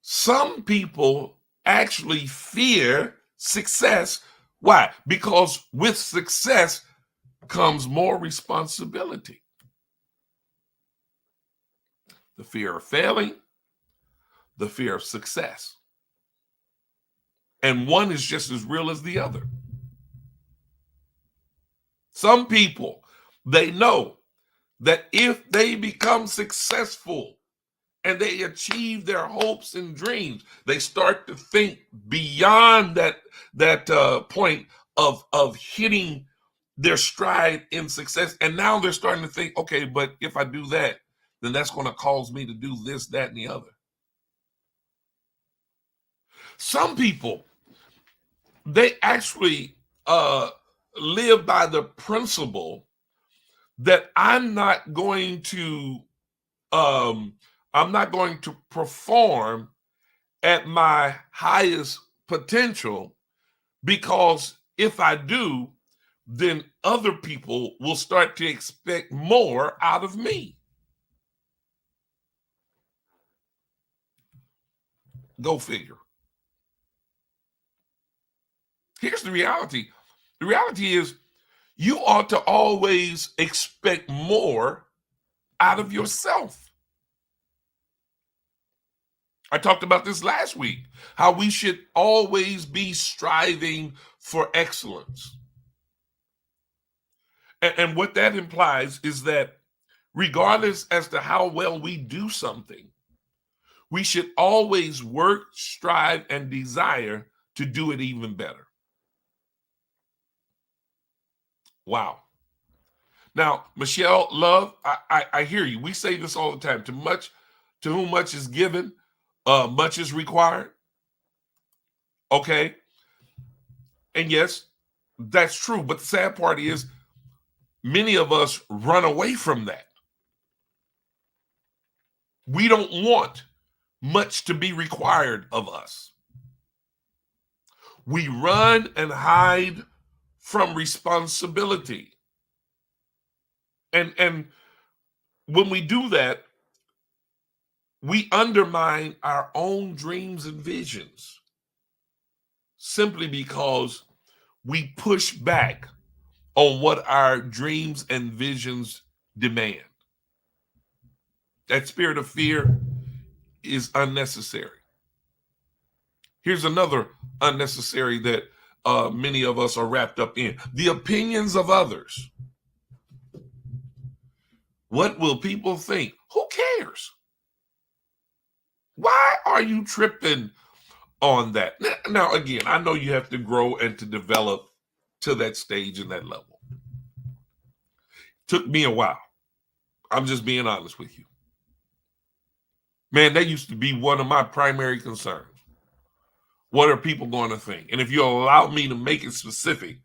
some people actually fear success. Why? Because with success comes more responsibility. The fear of failing, the fear of success. And one is just as real as the other. Some people, they know that if they become successful and they achieve their hopes and dreams, they start to think beyond that point of hitting their stride in success. And now they're starting to think, okay, but if I do that, then that's going to cause me to do this, that, and the other. Some people, they actually live by the principle that I'm not going to perform at my highest potential, because if I do, then other people will start to expect more out of me. Go figure. Here's the reality. The reality is you ought to always expect more out of yourself. I talked about this last week, how we should always be striving for excellence. And what that implies is that regardless as to how well we do something, we should always work, strive, and desire to do it even better. Wow. Now, Michelle Love, I hear you. We say this all the time. To whom much is given, much is required. Okay. And yes, that's true. But the sad part is many of us run away from that. We don't want much to be required of us. We run and hide from responsibility. And when we do that, we undermine our own dreams and visions simply because we push back on what our dreams and visions demand. That spirit of fear is unnecessary. Here's another unnecessary that many of us are wrapped up in: the opinions of others. What will people think? Who cares? Why are you tripping on that? Now, again, I know you have to grow and to develop to that stage and that level. Took me a while. I'm just being honest with you. Man, that used to be one of my primary concerns. What are people going to think? And if you allow me to make it specific,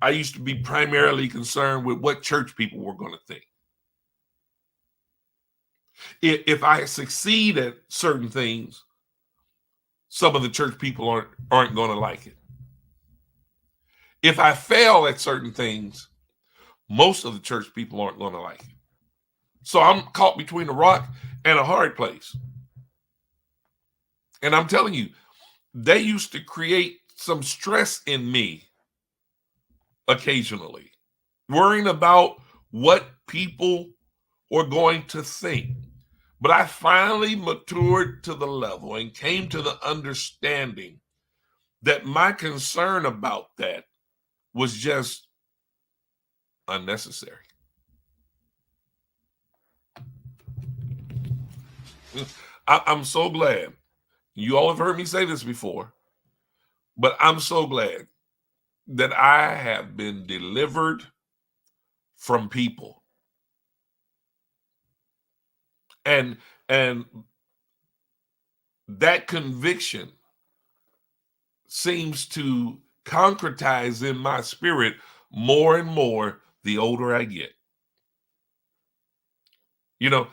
I used to be primarily concerned with what church people were going to think. If I succeed at certain things, some of the church people aren't going to like it. If I fail at certain things, most of the church people aren't going to like it. So I'm caught between a rock and a hard place. And I'm telling you, they used to create some stress in me occasionally, worrying about what people were going to think. But I finally matured to the level and came to the understanding that my concern about that was just unnecessary. I'm so glad. You all have heard me say this before, but I'm so glad that I have been delivered from people. And that conviction seems to concretize in my spirit more and more the older I get. You know,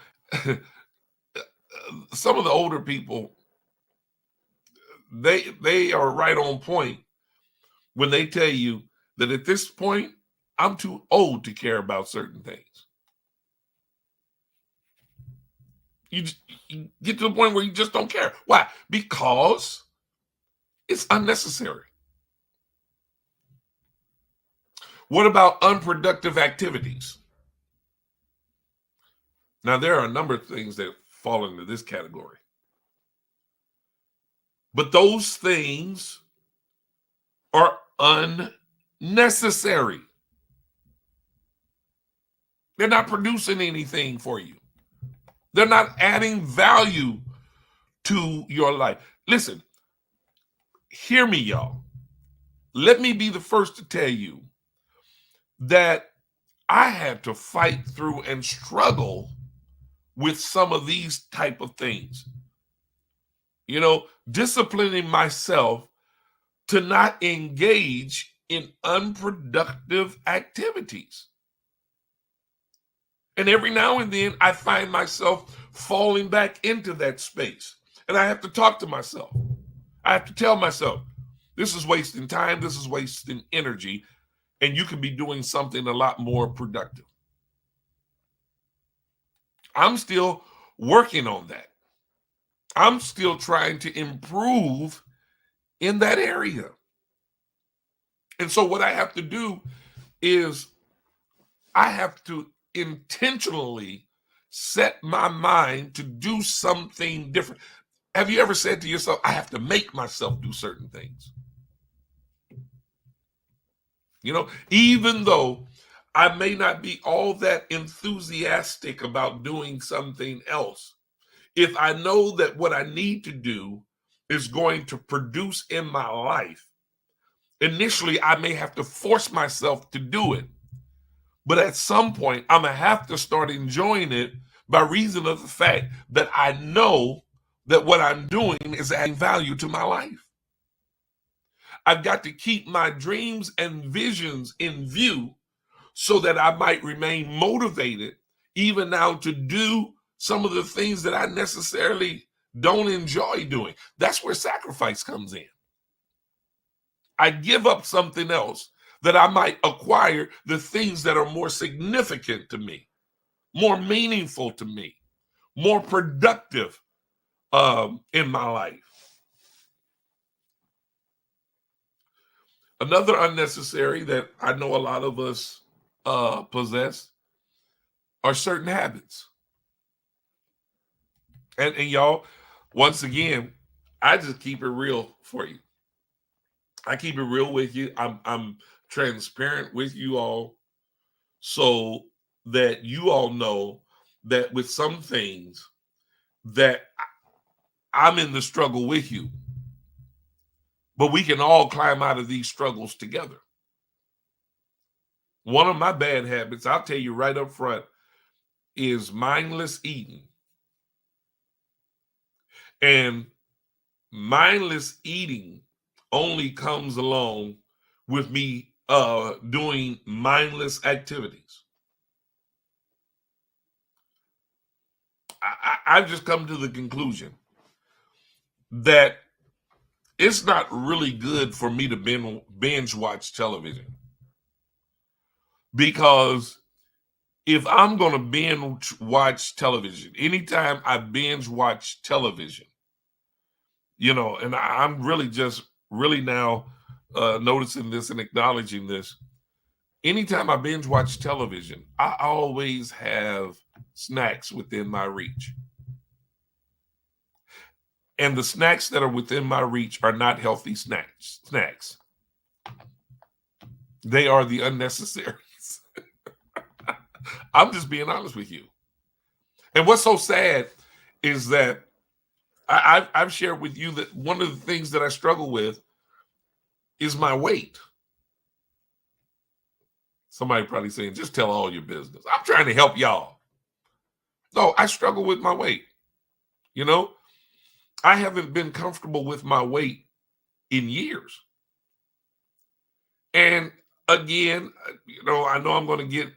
some of the older people, they are right on point when they tell you that at this point, I'm too old to care about certain things. You get to the point where you just don't care. Why? Because it's unnecessary. What about unproductive activities? Now, there are a number of things that fall into this category. But those things are unnecessary. They're not producing anything for you. They're not adding value to your life. Listen, hear me, y'all. Let me be the first to tell you that I had to fight through and struggle with some of these type of things. You know, disciplining myself to not engage in unproductive activities. And every now and then I find myself falling back into that space. And I have to talk to myself. I have to tell myself, this is wasting time, this is wasting energy, and you can be doing something a lot more productive. I'm still working on that. I'm still trying to improve in that area. And so what I have to do is I have to intentionally set my mind to do something different. Have you ever said to yourself, I have to make myself do certain things? You know, even though I may not be all that enthusiastic about doing something else, if I know that what I need to do is going to produce in my life, initially I may have to force myself to do it. But at some point, I'm going to have to start enjoying it by reason of the fact that I know that what I'm doing is adding value to my life. I've got to keep my dreams and visions in view so that I might remain motivated even now to do some of the things that I necessarily don't enjoy doing. That's where sacrifice comes in. I give up something else that I might acquire the things that are more significant to me, more meaningful to me, more productive in my life. Another unnecessary that I know a lot of us possess are certain habits. And y'all, once again, I just keep it real for you. I keep it real with you. I'm transparent with you all so that you all know that with some things that I'm in the struggle with you, but we can all climb out of these struggles together. One of my bad habits, I'll tell you right up front, is mindless eating. And mindless eating only comes along with me doing mindless activities. I've just come to the conclusion that it's not really good for me to binge watch television. Because if I'm going to binge watch television, anytime I binge watch television, you know, and I'm really just really now noticing this and acknowledging this. Anytime I binge watch television, I always have snacks within my reach. And the snacks that are within my reach are not healthy snacks. They are the unnecessaries. I'm just being honest with you. And what's so sad is that I've shared with you that one of the things that I struggle with is my weight. Somebody probably saying, just tell all your business. I'm trying to help y'all. No, I struggle with my weight. You know, I haven't been comfortable with my weight in years. And again, I know I'm going to get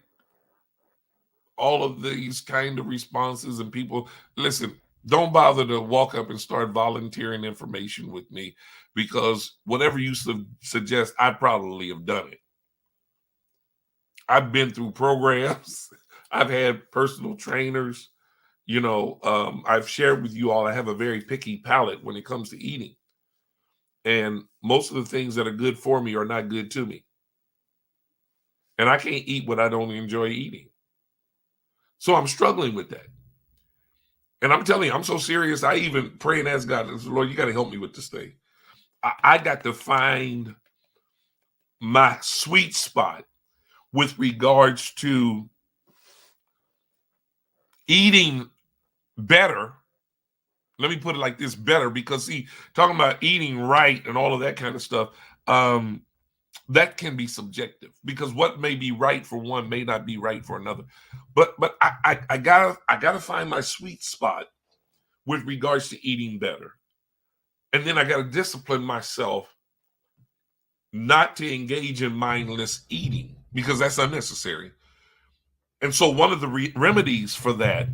all of these kind of responses, and people, listen, don't bother to walk up and start volunteering information with me, because whatever you suggest, I probably have done it. I've been through programs. I've had personal trainers. I've shared with you all, I have a very picky palate when it comes to eating. And most of the things that are good for me are not good to me. And I can't eat what I don't enjoy eating. So I'm struggling with that. And I'm telling you, I'm so serious. I even pray and ask God, Lord, you got to help me with this thing. I got to find my sweet spot with regards to eating better. Let me put it like this, better, because see, talking about eating right and all of that kind of stuff, that can be subjective, because what may be right for one may not be right for another. But I gotta find my sweet spot with regards to eating better. And then I gotta discipline myself not to engage in mindless eating, because that's unnecessary. And so one of the remedies for that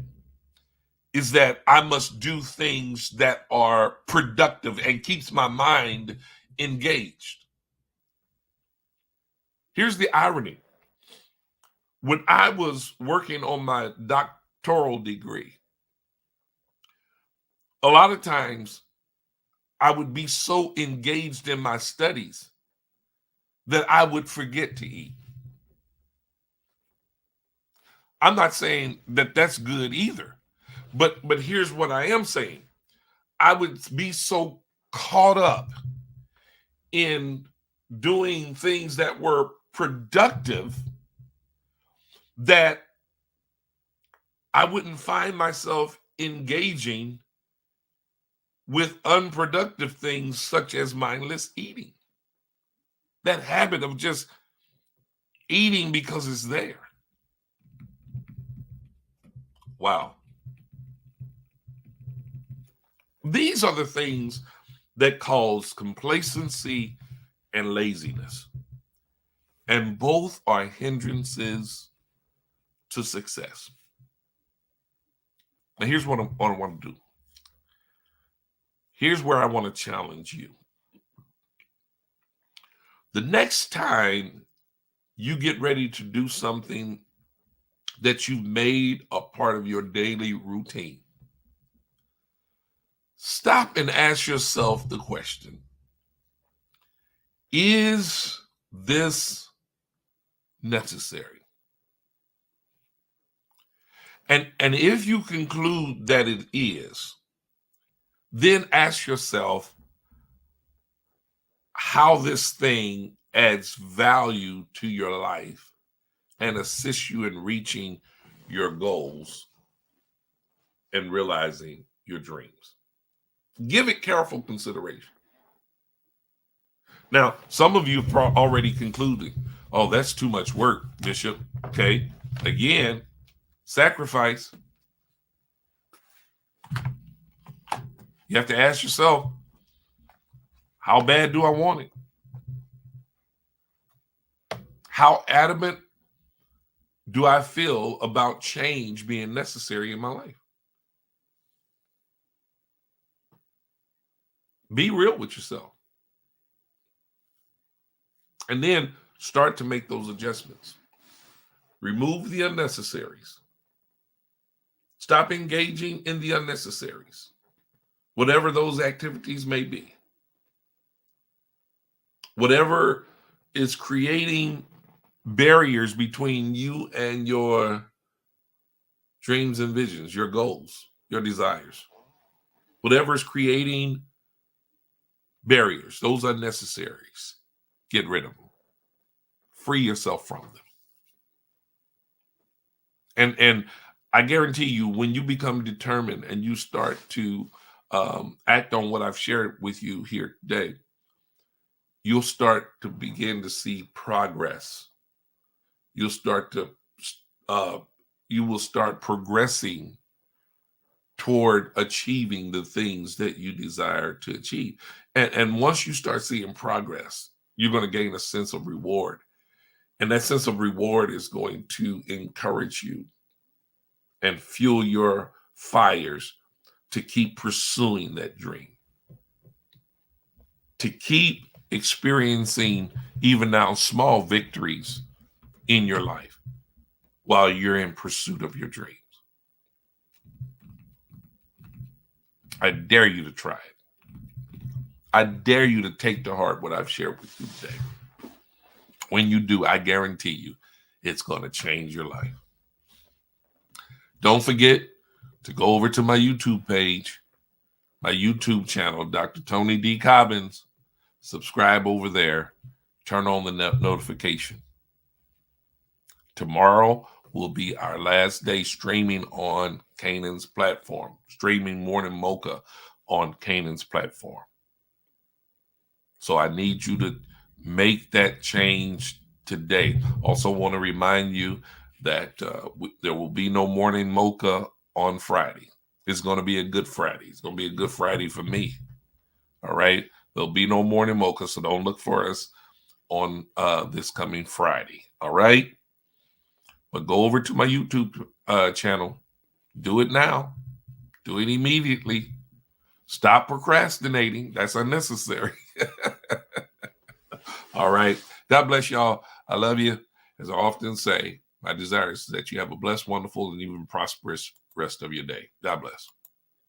is that I must do things that are productive and keeps my mind engaged. Here's the irony. When I was working on my doctoral degree, a lot of times I would be so engaged in my studies that I would forget to eat. I'm not saying that that's good either. But here's what I am saying. I would be so caught up in doing things that were productive that I wouldn't find myself engaging with unproductive things such as mindless eating. That habit of just eating because it's there. Wow. These are the things that cause complacency and laziness. And both are hindrances to success. Now, here's what I want to do. Here's where I want to challenge you. The next time you get ready to do something that you've made a part of your daily routine, stop and ask yourself the question, is this necessary? And if you conclude that it is, then ask yourself how this thing adds value to your life and assists you in reaching your goals and realizing your dreams. Give it careful consideration. Now, some of you have already concluded, oh, that's too much work, Bishop. Okay, again, sacrifice. You have to ask yourself, how bad do I want it? How adamant do I feel about change being necessary in my life? Be real with yourself. And then start to make those adjustments. Remove the unnecessaries. Stop engaging in the unnecessaries, whatever those activities may be. Whatever is creating barriers between you and your dreams and visions, your goals, your desires. Whatever is creating barriers, those unnecessaries, get rid of them. Free yourself from them. And I guarantee you, when you become determined and you start to act on what I've shared with you here today, you'll start to begin to see progress. You'll start to, you will start progressing toward achieving the things that you desire to achieve. And once you start seeing progress, you're going to gain a sense of reward. And that sense of reward is going to encourage you and fuel your fires to keep pursuing that dream, to keep experiencing even now small victories in your life while you're in pursuit of your dreams. I dare you to try it. I dare you to take to heart what I've shared with you today. When you do, I guarantee you it's going to change your life. Don't forget to go over to my YouTube page, my YouTube channel, Dr. Tony D. Cobbins. Subscribe over there. Turn on the notification. Tomorrow will be our last day streaming on Canaan's platform, streaming Morning Mocha on Canaan's platform. So I need you to make that change today. Also want to remind you that there will be no Morning Mocha on Friday. It's going to be a good Friday. It's going to be a good Friday for me. All right. There'll be no Morning Mocha, so don't look for us on this coming Friday. All right. But go over to my YouTube channel. Do it now. Do it immediately. Stop procrastinating. That's unnecessary. All right. God bless y'all. I love you. As I often say, my desire is that you have a blessed, wonderful, and even prosperous rest of your day. God bless.